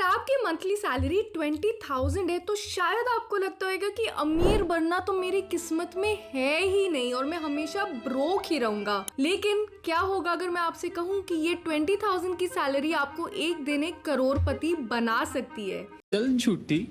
अगर आपकी monthly salary 20,000 है तो शायद आपको लगता होगा कि अमीर बनना तो मेरी किस्मत में है ही नहीं और मैं हमेशा ब्रोक ही रहूंगा। लेकिन क्या होगा अगर मैं आपसे कहूँ कि ये 20,000 की सैलरी आपको एक दिन एक करोड़पति बना सकती है। चल झूठी।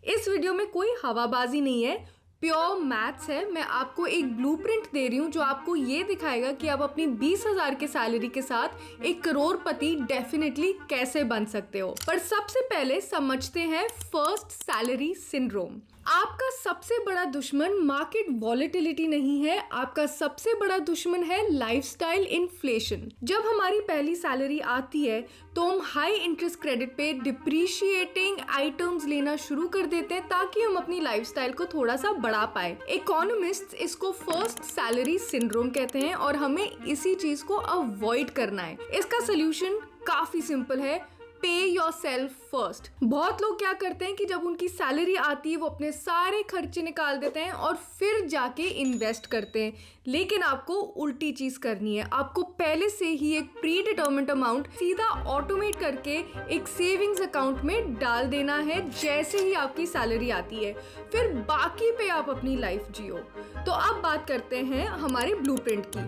इस वीडियो में कोई हवाबाजी नहीं है, प्योर मैथ्स है। मैं आपको एक ब्लूप्रिंट दे रही हूँ जो आपको ये दिखाएगा कि आप अपनी 20,000 के सैलरी के साथ एक करोड़पति डेफिनेटली कैसे बन सकते हो। पर सबसे पहले समझते हैं फर्स्ट सैलरी सिंड्रोम। आपका सबसे बड़ा दुश्मन मार्केट वॉलेटिलिटी नहीं है, आपका सबसे बड़ा दुश्मन है लाइफस्टाइल इन्फ्लेशन। जब हमारी पहली सैलरी आती है तो हम हाई इंटरेस्ट क्रेडिट पे डिप्रिशिएटिंग आइटम्स लेना शुरू कर देते हैं ताकि हम अपनी लाइफस्टाइल को थोड़ा सा बढ़ा पाए। इकोनॉमिस्ट इसको फर्स्ट सैलरी सिंड्रोम कहते हैं और हमें इसी चीज को अवॉइड करना है। इसका सोल्यूशन काफी सिंपल है, पे योर सेल्फ फर्स्ट। बहुत लोग क्या करते हैं कि जब उनकी सैलरी आती है वो अपने सारे खर्चे निकाल देते हैं और फिर जाके इन्वेस्ट करते हैं। लेकिन आपको उल्टी चीज करनी है, आपको पहले से ही एक प्री डिटर्मिन्ड अमाउंट सीधा ऑटोमेट करके एक सेविंग्स अकाउंट में डाल देना है जैसे ही आपकी सैलरी आती है। फिर बाकी पे आप अपनी लाइफ जियो। तो अब बात करते हैं हमारे ब्लूप्रिंट की।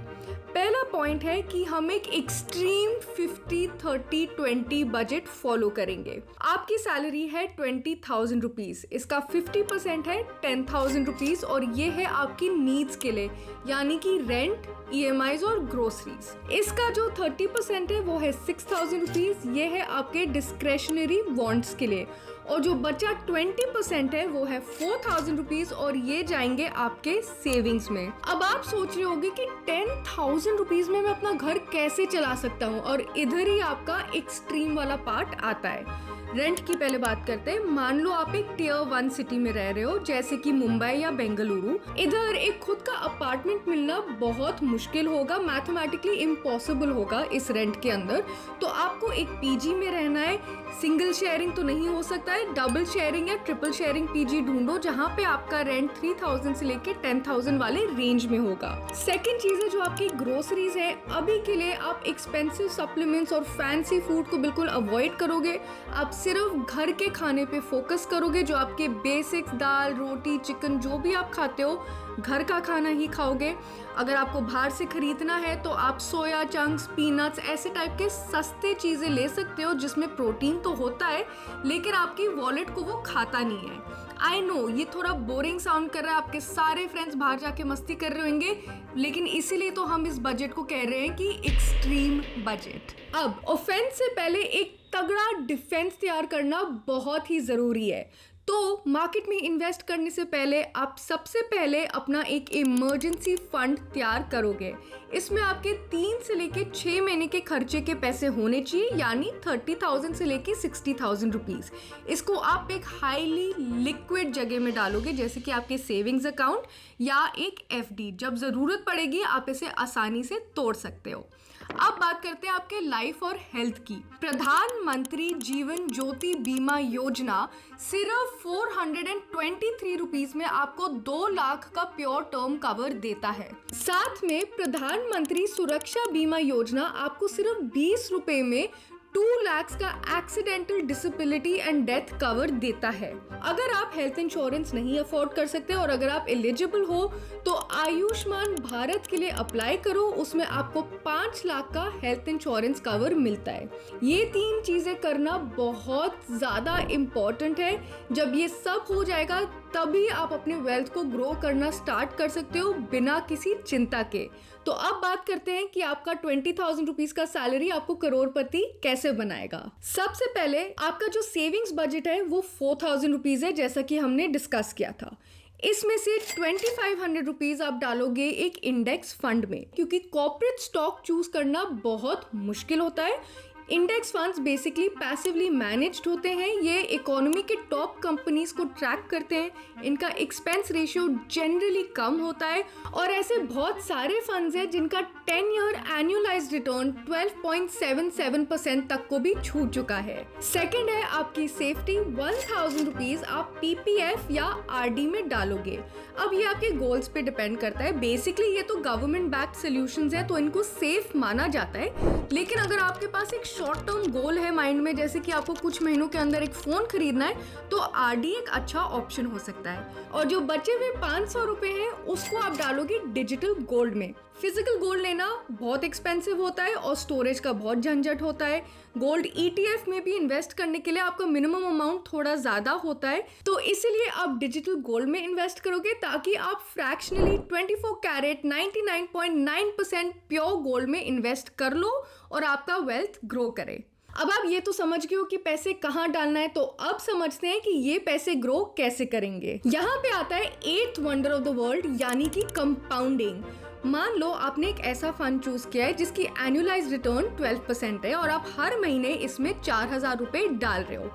पहला पॉइंट है कि हम एक एक्सट्रीम 50-30-20 बजट फॉलो करेंगे। आपकी सैलरी है 20,000 रुपीज, इसका 50% है 10,000 रुपीज और ये है आपकी नीड्स के लिए, यानी कि रेंट, EMIs और ग्रोसरीज। इसका जो 30% है वो है 6,000 रुपीज, ये है आपके डिस्क्रेशनरी वांट्स के लिए। और जो बचा 20% है वो है 4,000 रुपीज और ये जाएंगे आपके सेविंग्स में। अब आप सोच रहे होंगे कि 10,000 रुपीज में मैं अपना घर कैसे चला सकता हूँ, और इधर ही आपका एक्सट्रीम वाला पार्ट आता है। रेंट की पहले बात करते हैं। मान लो आप एक टियर 1 सिटी में रह रहे हो जैसे कि मुंबई या बेंगलुरु। इधर एक खुद का अपार्टमेंट मिलना बहुत मुश्किल होगा, मैथमेटिकली इम्पॉसिबल होगा इस रेंट के अंदर। तो आपको एक पीजी में रहना है। सिंगल शेयरिंग तो नहीं हो सकता है, डबल शेयरिंग या ट्रिपल शेयरिंग पीजी ढूंढो जहां पे आपका रेंट 3,000 से लेके 10,000 वाले रेंज में होगा। सेकंड चीज है जो आपकी ग्रोसरीज है। अभी के लिए आप एक्सपेंसिव सप्लीमेंट्स और फैंसी फूड को बिल्कुल अवॉइड करोगे। आप सिर्फ घर के खाने पे फोकस करोगे, जो आपके बेसिक्स दाल, रोटी, चिकन जो भी आप खाते हो घर का खाना ही खाओगे। अगर आपको बाहर से खरीदना है तो आप सोया चंक्स, पीनट्स ऐसे टाइप के सस्ते चीजें ले सकते हो जिसमें प्रोटीन तो होता है लेकिन आपकी वॉलेट को वो खाता नहीं है। आई नो ये थोड़ा बोरिंग साउंड कर रहा है, आपके सारे फ्रेंड्स बाहर जाके मस्ती कर रहे होंगे, लेकिन इसीलिए तो हम इस बजट को कह रहे हैं कि एक्सट्रीम बजट। अब ऑफेंस से पहले एक तगड़ा डिफेंस तैयार करना बहुत ही जरूरी है। तो मार्केट में इन्वेस्ट करने से पहले आप सबसे पहले अपना एक इमरजेंसी फंड तैयार करोगे। इसमें आपके 3 से लेके 6 महीने के खर्चे के पैसे होने चाहिए, यानी 30,000 से लेके 60,000 रुपीज। इसको आप एक हाईली लिक्विड जगह में डालोगे जैसे कि आपके सेविंग्स अकाउंट या एक FD। जब जरूरत पड़ेगी आप इसे आसानी से तोड़ सकते हो। अब बात करते हैं आपके लाइफ और हेल्थ की। प्रधानमंत्री जीवन ज्योति बीमा योजना सिर्फ 423 रुपीज में आपको 2 लाख का प्योर टर्म कवर देता है। साथ में प्रधानमंत्री सुरक्षा बीमा योजना आपको सिर्फ 20 रुपए में 2 लाख का accidental disability and death cover देता है। अगर आप हेल्थ इंश्योरेंस नहीं अफोर्ड कर सकते और अगर आप एलिजिबल हो तो आयुष्मान भारत के लिए अप्लाई करो, उसमें आपको 5 लाख का हेल्थ इंश्योरेंस कवर मिलता है। ये 3 चीजें करना बहुत ज्यादा इम्पोर्टेंट है। जब ये सब हो जाएगा तभी आप अपने वेल्थ को ग्रो करना स्टार्ट कर सकते हो बिना किसी चिंता के। तो अब बात करते हैं कि आपका 20,000 रुपीज का सैलरी आपको करोड़पति कैसे बनाएगा। सबसे पहले आपका जो सेविंग्स बजट है वो 4,000 रुपीज है जैसा कि हमने डिस्कस किया था। इसमें से 2,500 रुपीज आप डालोगे एक इंडेक्स फंड में, क्योंकि कॉर्पोरेट स्टॉक चूज करना बहुत मुश्किल होता है। Index funds basically passively managed होते हैं। ये इकोनॉमी के टॉप कंपनीज को ट्रैक करते हैं। इनका एक्सपेंस रेशियो जनरली कम होता है और ऐसे बहुत सारे फंड्स हैं जिनका 10 ईयर एनुअलाइज्ड रिटर्न 12.77% तक को भी छू चुका है। सेकंड है आपकी सेफ्टी। 1,000 रुपीज आप PPF या RD में डालोगे। अब ये आपके गोल्स पे डिपेंड करता है। बेसिकली ये तो गवर्नमेंट बैक्ड सॉल्यूशंस है तो इनको सेफ माना जाता है, लेकिन अगर आपके पास एक शॉर्ट टर्म गोल है माइंड में, जैसे कि आपको कुछ महीनों के अंदर एक फोन खरीदना है, तो आरडी एक अच्छा ऑप्शन हो सकता है। और जो बचे हुए 500 रुपए हैं उसको आप डालोगे डिजिटल गोल्ड में। फिजिकल गोल्ड लेना बहुत एक्सपेंसिव होता है और स्टोरेज का बहुत झंझट होता है। गोल्ड ईटीएफ में भी इन्वेस्ट करने के लिए आपका मिनिमम अमाउंट थोड़ा ज्यादा होता है, तो इसीलिए आप डिजिटल गोल्ड में इन्वेस्ट करोगे ताकि आप फ्रैक्शनली 24 कैरेट 99.9% प्योर गोल्ड में इन्वेस्ट कर लो और आपका वेल्थ ग्रो करे। अब आप ये तो समझ गए हो कि पैसे कहाँ डालना है, तो अब समझते हैं कि ये पैसे ग्रो कैसे करेंगे। यहाँ पे आता है 8th wonder of the world, यानी कि कंपाउंडिंग। मान लो आपने एक ऐसा फंड चूज किया है जिसकी एनुअलाइज्ड रिटर्न 12% है और आप हर महीने इसमें 4,000 रुपए डाल रहे हो।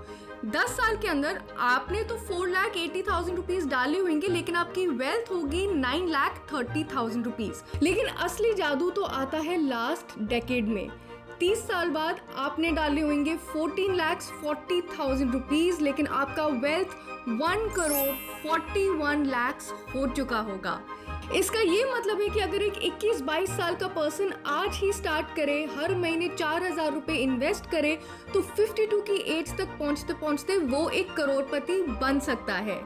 10 साल के अंदर आपने तो 4,80,000 रुपीज डाले होंगे, लेकिन आपकी वेल्थ होगी 9,30,000 रुपीज। लेकिन असली जादू तो आता है लास्ट डेकेड में। 30 साल बाद आपने डाले होंगे 14,40,000 रुपीज, लेकिन आपका वेल्थ 1,41 लाख हो चुका होगा। इसका ये मतलब है कि अगर एक 21-22 साल का पर्सन आज ही स्टार्ट करे, हर महीने 4,000 रुपए इन्वेस्ट करे, तो 52 की एज तक पहुंचते पहुंचते वो एक करोड़पति बन सकता है।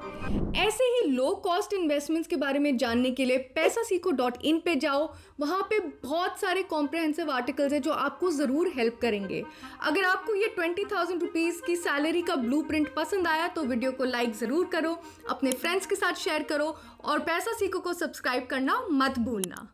ऐसे ही लो कॉस्ट इन्वेस्टमेंट्स के बारे में जानने के लिए paisasiko.in पे जाओ। वहाँ पे बहुत सारे कॉम्प्रिहेंसिव आर्टिकल्स हैं जो आपको ज़रूर हेल्प करेंगे। अगर आपको ये 20,000 रुपीज़ की सैलरी का ब्लूप्रिंट पसंद आया तो वीडियो को लाइक ज़रूर करो, अपने फ्रेंड्स के साथ शेयर करो और पैसा सीखो को सब्सक्राइब करना मत भूलना।